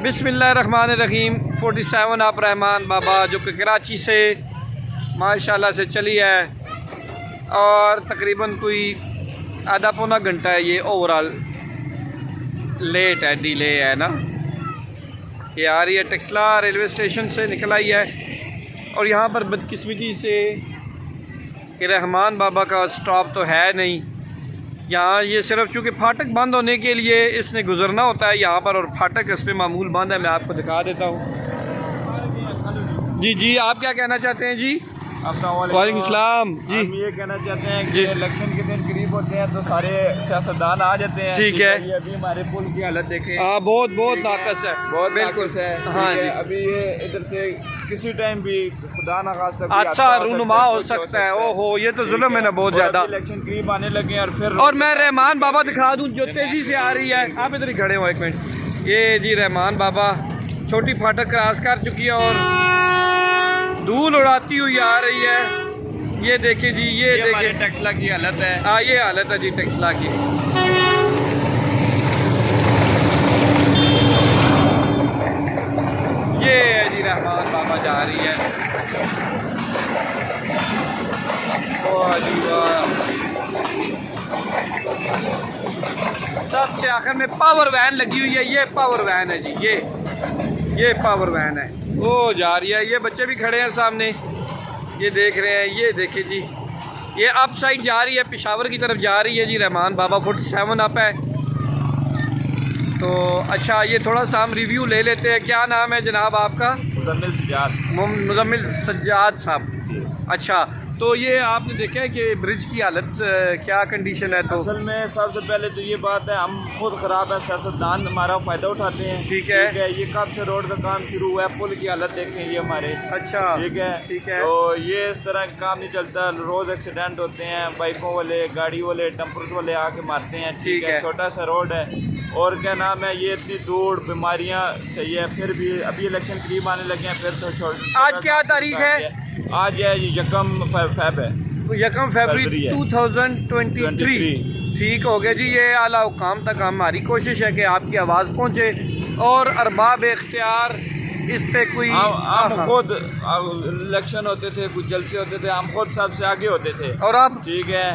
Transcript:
बिस्मिल्लाहिर्रहमानिर्रहीम 47 आप रहमान बाबा जो कि कराची से माशाल्लाह से चली है और तकरीबन कोई आधा पौना घंटा है। ये ओवरऑल लेट है, डिले है ना। ये आ रही है टेक्सला रेलवे स्टेशन से निकल आई है और यहाँ पर बदकिस्मती से कि रहमान बाबा का स्टॉप तो है नहीं यहाँ। ये सिर्फ चूँकि फाटक बंद होने के लिए इसने गुजरना होता है यहाँ पर और फाटक इस पर मामूल बंद है। मैं आपको दिखा देता हूँ। जी जी, आप क्या कहना चाहते हैं जी? वालेकुम सलाम जी। हम ये कहना चाहते हैं कि इलेक्शन के दिन करीब होते हैं तो सारे सियासतदान आ जाते हैं। ठीक है। ये अभी हमारे पुल की हालत देखें। हाँ, बहुत बहुत नाकस है, बहुत बिल्कुल नाकस है। हाँ जी। अभी ये इधर से किसी टाइम भी खुदा ना खास्ता अच्छा रूनुमा हो सकता है। ओहो, ये तो जुल्म है ना बहुत ज़्यादा। इलेक्शन करीब आने लगे और फिर और मैं रहमान बाबा दिखा दूँ जो तेज़ी से आ रही है। आप इधर ही खड़े हो एक मिनट। ये जी रहमान बाबा छोटी फाटक क्रॉस कर चुकी है और धूल उड़ाती हुई आ रही है। ये देखिए जी, ये देखिए टेक्सला की हालत है। हाँ, ये हालत है जी टेक्सला की। ये है जी रहमान बाबा जा रही है। वाह जी वाह। सबसे आखिर में पावर वैन लगी हुई है। ये पावर वैन है जी, ये पावर वैन है। वो जा रही है। ये बच्चे भी खड़े हैं सामने, ये देख रहे हैं। ये देखिए जी, ये अप साइड जा रही है, पेशावर की तरफ जा रही है जी। रहमान बाबा 47 अप है। तो अच्छा, ये थोड़ा सा हम रिव्यू ले लेते हैं। क्या नाम है जनाब आपका? मुज़म्मिल सज्जाद साहब। अच्छा, तो ये आपने देखा है कि ब्रिज की हालत क्या कंडीशन है? तो असल में सबसे पहले तो ये बात है, हम खुद ख़राब है, सियासतदान हमारा फ़ायदा उठाते हैं। ठीक है। ये कब से रोड का काम शुरू हुआ है, पुल की हालत देखें ये हमारे। अच्छा, ठीक है। तो ये इस तरह का काम नहीं चलता। रोज़ एक्सीडेंट होते हैं, बाइकों वाले, गाड़ी वाले, टम्पर्स वाले आके मारते हैं। ठीक है। छोटा सा रोड है और क्या नाम है, ये इतनी दूर बीमारियाँ सही है। फिर भी अभी इलेक्शन करीब आने लगे हैं, फिर तो आज क्या तारीख है? आज है यकम फेब है, यकम फरवरी 2023। ठीक हो गया जी। ये आला हुकाम तक हमारी कोशिश है कि आपकी आवाज़ पहुँचे और अरबाब इख्तियार इस पे कोई हम खुद इलेक्शन होते थे, कुछ जलसे होते थे, हम खुद सबसे आगे होते थे। और अब ठीक है।